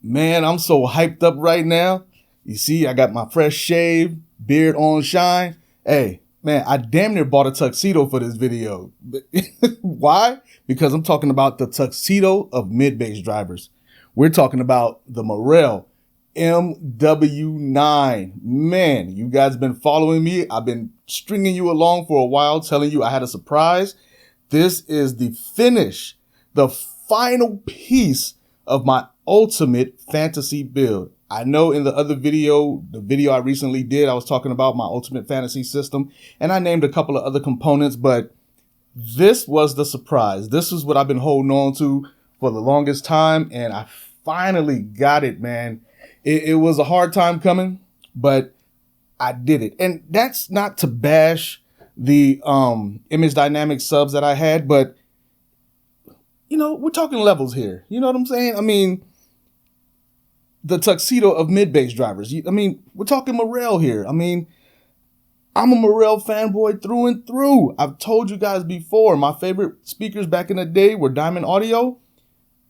Man, I'm so hyped up right now. You see, I got my fresh shave, beard on shine. Hey, man, I damn near bought a tuxedo for this video. Why? Because I'm talking about the tuxedo of mid-bass drivers. We're talking about the Morel MW9. Man, you guys been following me. I've been stringing you along for a while, telling you I had a surprise. This is the finish, the final piece of my ultimate fantasy build. I know in the other video, the video I recently did, I was talking about my ultimate fantasy system, and I named a couple of other components, but this was the surprise. This is what I've been holding on to for the longest time, and I finally got it, man. It was a hard time coming, but I did it. And that's not to bash the image dynamic subs that I had, but you know, we're talking levels here. You know what I'm saying? I mean, the tuxedo of mid-bass drivers. I mean, we're talking Morel here. I mean, I'm a Morel fanboy through and through. I've told you guys before, my favorite speakers back in the day were Diamond Audio.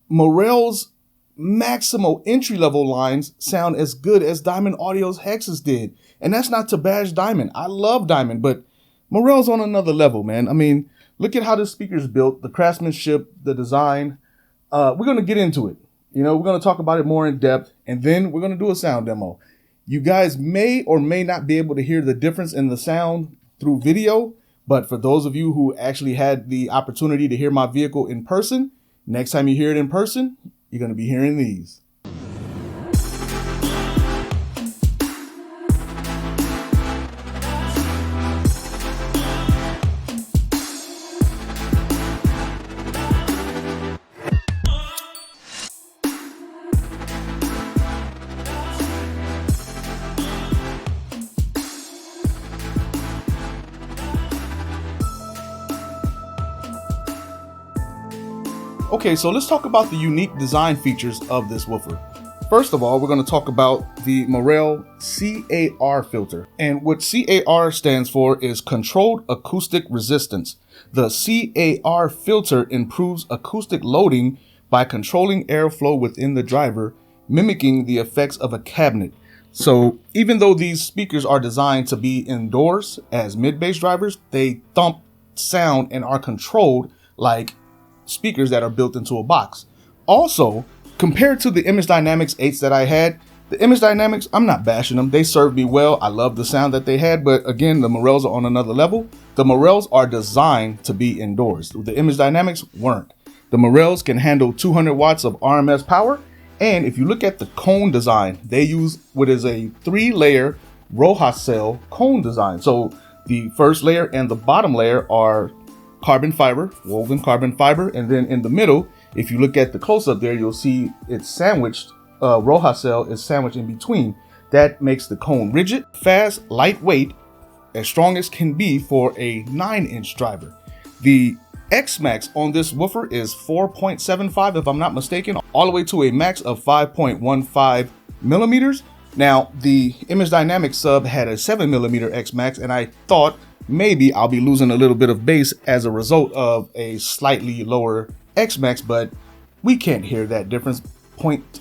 Morel's Maximo entry-level lines sound as good as Diamond Audio's Hexes did. And that's not to bash Diamond. I love Diamond, but Morel's on another level, man. I mean, look at how this speaker's built, the craftsmanship, the design. We're going to get into it. You know, we're going to talk about it more in depth, and then we're going to do a sound demo. You guys may or may not be able to hear the difference in the sound through video, but for those of you who actually had the opportunity to hear my vehicle in person, next time you hear it in person, you're going to be hearing these. Okay, so let's talk about the unique design features of this woofer. First of all, we're going to talk about the Morel CAR filter. And what CAR stands for is Controlled Acoustic Resistance. The CAR filter improves acoustic loading by controlling airflow within the driver, mimicking the effects of a cabinet. So even though these speakers are designed to be indoors as mid-bass drivers, they thump sound and are controlled like speakers that are built into a box. Also, compared to the Image Dynamics 8s that I had, the Image Dynamics, I'm not bashing them. They served me well. I love the sound that they had, but again, the Morels are on another level. The Morels are designed to be indoors. The Image Dynamics weren't. The Morels can handle 200 watts of RMS power, and if you look at the cone design, they use what is a 3-layer Roja cell cone design. So the first layer and the bottom layer are carbon fiber, woven carbon fiber, and then in the middle, if you look at the close-up there, you'll see it's sandwiched, Roja cell is sandwiched in between. That makes the cone rigid, fast, lightweight, as strong as can be for a 9-inch driver. The X-Max on this woofer is 4.75, if I'm not mistaken, all the way to a max of 5.15 millimeters. Now, the Image Dynamics sub had a 7mm X-Max, and I thought maybe I'll be losing a little bit of bass as a result of a slightly lower X-Max, but we can't hear that difference.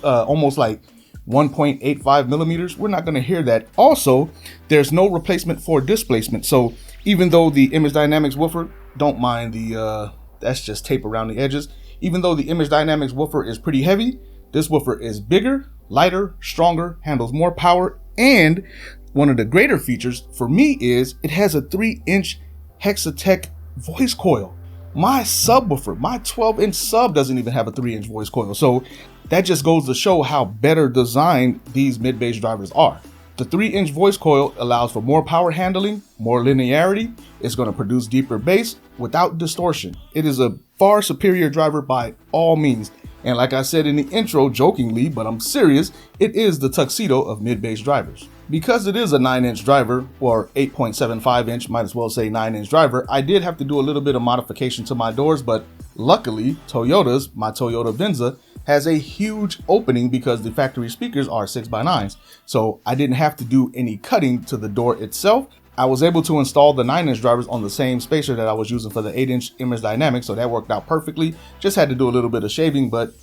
Almost like 1.85 millimeters. We're not going to hear that. Also, there's no replacement for displacement. So even though the Image Dynamics woofer, don't mind the, that's just tape around the edges. Even though the Image Dynamics woofer is pretty heavy, this woofer is bigger, lighter, stronger, handles more power, and one of the greater features for me is it has a 3-inch Hexatech voice coil. My subwoofer, my 12-inch sub doesn't even have a 3-inch voice coil. So that just goes to show how better designed these mid-bass drivers are. The 3-inch voice coil allows for more power handling, more linearity. It's going to produce deeper bass without distortion. It is a far superior driver by all means. And like I said in the intro, jokingly, but I'm serious, it is the tuxedo of mid-bass drivers. Because it is a 9-inch driver, or 8.75-inch, might as well say 9-inch driver, I did have to do a little bit of modification to my doors, but luckily, my Toyota Venza, has a huge opening because the factory speakers are 6x9s. So I didn't have to do any cutting to the door itself. I was able to install the 9-inch drivers on the same spacer that I was using for the 8-inch Image Dynamics, so that worked out perfectly. Just had to do a little bit of shaving, but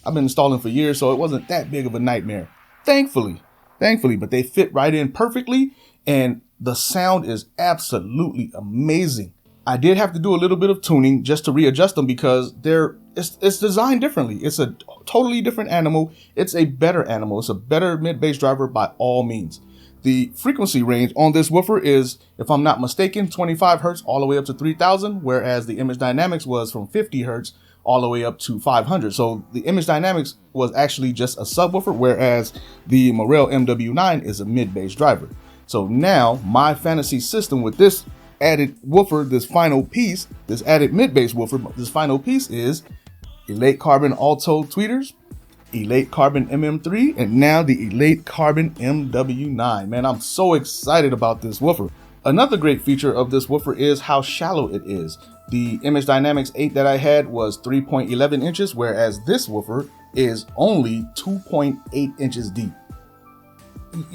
I've been installing for years, so it wasn't that big of a nightmare. Thankfully, but they fit right in perfectly, and the sound is absolutely amazing. I did have to do a little bit of tuning just to readjust them because it's designed differently. It's a totally different animal. It's a better animal. It's a better mid-bass driver by all means. The frequency range on this woofer is, if I'm not mistaken, 25 hertz all the way up to 3000, whereas the Image Dynamics was from 50 hertz all the way up to 500. So the Image Dynamics was actually just a subwoofer, whereas the Morel MW9 is a mid-bass driver. So now my fantasy system with this added woofer, this final piece, this added mid-bass woofer, this final piece is Elate Carbon Alto tweeters, Elate Carbon MM3, and now the Elate Carbon MW9. Man, I'm so excited about this woofer. Another great feature of this woofer is how shallow it is. The Image Dynamics 8 that I had was 3.11 inches, whereas this woofer is only 2.8 inches deep.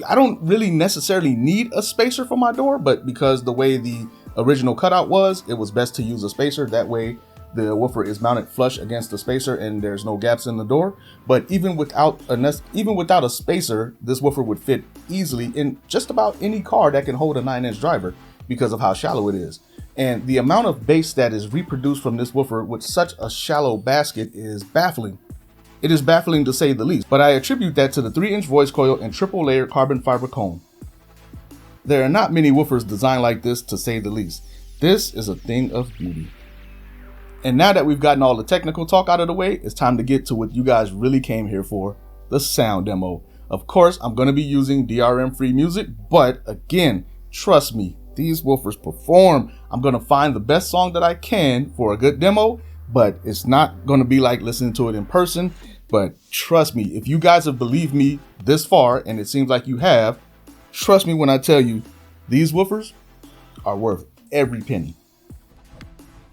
I don't really necessarily need a spacer for my door, but because the way the original cutout was, it was best to use a spacer. That way the woofer is mounted flush against the spacer and there's no gaps in the door. But even without a spacer, this woofer would fit easily in just about any car that can hold a 9-inch driver because of how shallow it is. And the amount of bass that is reproduced from this woofer with such a shallow basket is baffling. It is baffling to say the least, but I attribute that to the 3-inch voice coil and triple layer carbon fiber cone. There are not many woofers designed like this, to say the least. This is a thing of beauty. And now that we've gotten all the technical talk out of the way, it's time to get to what you guys really came here for, the sound demo. Of course, I'm going to be using DRM-free music, but again, trust me, these woofers perform. I'm going to find the best song that I can for a good demo, but it's not going to be like listening to it in person. But trust me, if you guys have believed me this far, and it seems like you have, trust me when I tell you, these woofers are worth every penny.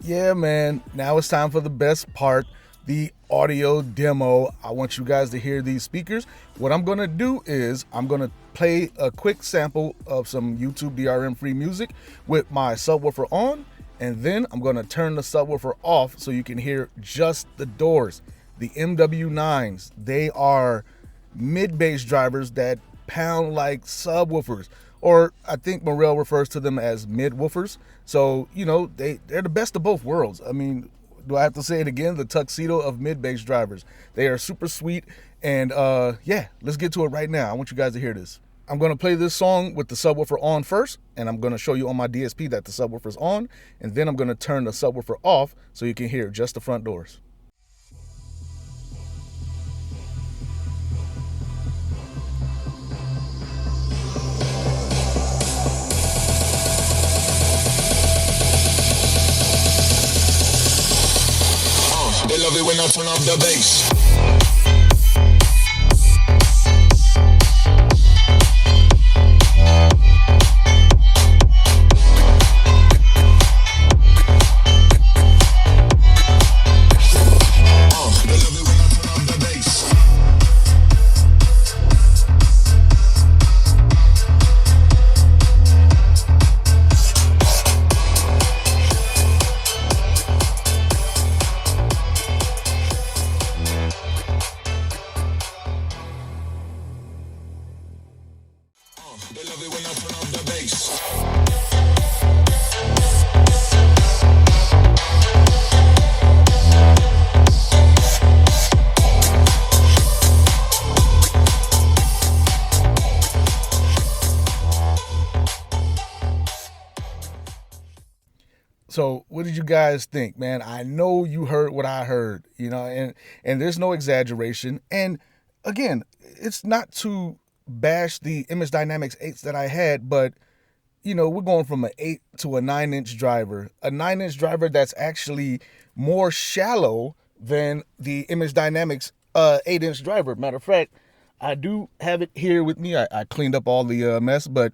Yeah, man, now it's time for the best part, the audio demo. I want you guys to hear these speakers. What I'm going to do is I'm going to play a quick sample of some YouTube DRM-free music with my subwoofer on, and then I'm going to turn the subwoofer off so you can hear just the doors. The MW9s, they are mid-bass drivers that pound like subwoofers, or I think Morel refers to them as mid-woofers. So, you know, they're the best of both worlds. I mean, do I have to say it again? The tuxedo of mid-bass drivers. They are super sweet, and yeah, let's get to it right now. I want you guys to hear this. I'm going to play this song with the subwoofer on first, and I'm going to show you on my DSP that the subwoofer's on, and then I'm going to turn the subwoofer off so you can hear just the front doors. They love it when I turn off the bass. They love it when I turn off the bass. So what did you guys think, man? I know you heard what I heard, you know, and there's no exaggeration. And again, it's not to bash the Image Dynamics 8s that I had, but you know, we're going from an 8 to a 9-inch driver, a 9-inch driver that's actually more shallow than the Image Dynamics 8-inch driver. Matter of fact, I do have it here with me. I cleaned up all the mess, but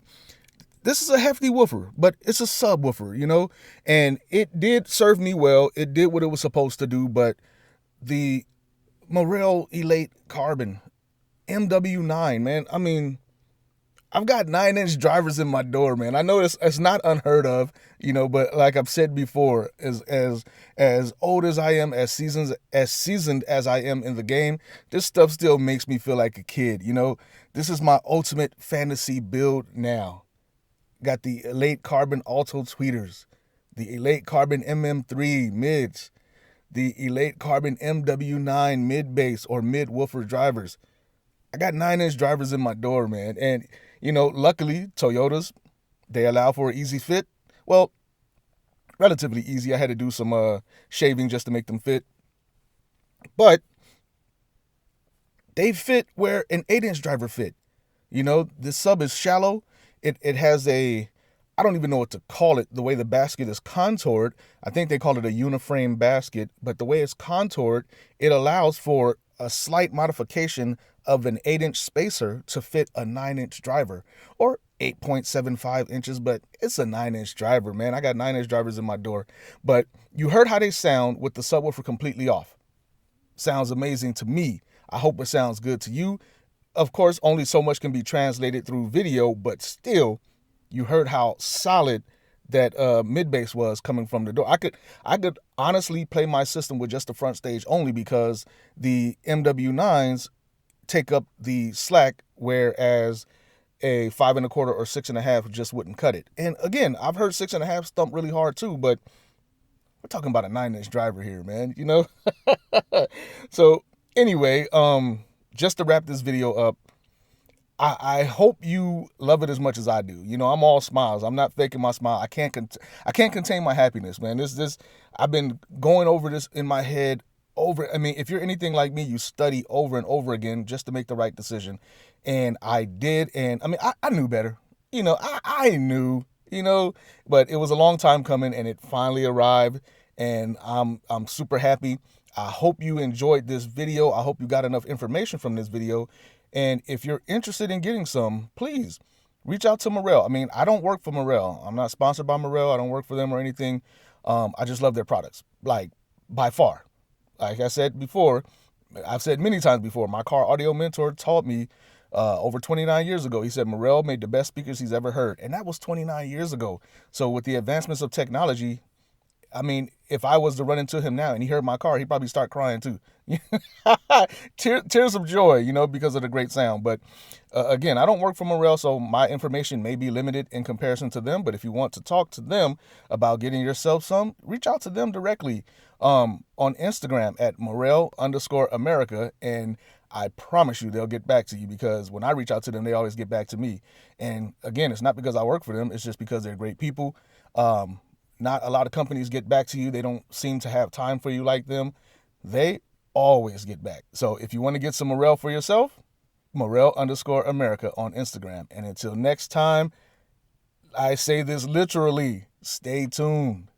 this is a hefty woofer, but it's a subwoofer, you know, and it did serve me well. It did what it was supposed to do, but the Morel Elate Carbon MW9, man, I mean, I've got 9-inch drivers in my door, man. I know it's not unheard of, but like I've said before, as old as I am, as seasoned as I am in the game, this stuff still makes me feel like a kid. This is my ultimate fantasy build now. Got the Elate Carbon Alto tweeters, the Elate Carbon MM3 mids, the Elate Carbon MW9 mid bass or mid woofer drivers. I got 9-inch drivers in my door, man. And, luckily, Toyotas, they allow for an easy fit. Well, relatively easy. I had to do some shaving just to make them fit. But they fit where an 8-inch driver fit. This sub is shallow. It has I don't even know what to call it, the way the basket is contoured. I think they call it a uniframe basket. But the way it's contoured, it allows for a slight modification of an 8-inch spacer to fit a 9-inch driver, or 8.75 inches, but it's a 9-inch driver, man. I got 9-inch drivers in my door. But you heard how they sound with the subwoofer completely off. Sounds amazing to me. I hope it sounds good to you. Of course, only so much can be translated through video, but still, you heard how solid that mid bass was coming from the door. I could honestly play my system with just the front stage only because the MW9s take up the slack, whereas a 5 1/4 or 6 1/2 just wouldn't cut it. And again, I've heard 6 1/2 stump really hard too, but we're talking about a 9-inch driver here, man. So anyway, just to wrap this video up, I hope you love it as much as I do. I'm all smiles. I'm not faking my smile. I can't contain my happiness, man. I've been going over this in my head if you're anything like me, you study over and over again just to make the right decision. And I did. And I knew better. I knew, but it was a long time coming and it finally arrived. And I'm super happy. I hope you enjoyed this video. I hope you got enough information from this video. And if you're interested in getting some, please reach out to Morel. I don't work for Morel. I'm not sponsored by Morel. I don't work for them or anything. I just love their products, like by far. Like I said before, I've said many times before, my car audio mentor taught me over 29 years ago. He said Morel made the best speakers he's ever heard. And that was 29 years ago. So with the advancements of technology, if I was to run into him now and he heard my car, he'd probably start crying too. Tears of joy, because of the great sound. But again, I don't work for Morel, so my information may be limited in comparison to them. But if you want to talk to them about getting yourself some, reach out to them directly on Instagram at Morel_America. And I promise you they'll get back to you, because when I reach out to them, they always get back to me. And again, it's not because I work for them. It's just because they're great people. Not a lot of companies get back to you. They don't seem to have time for you like them. They always get back. So if you want to get some Morel for yourself, Morel_America on Instagram. And until next time, I say this literally, stay tuned.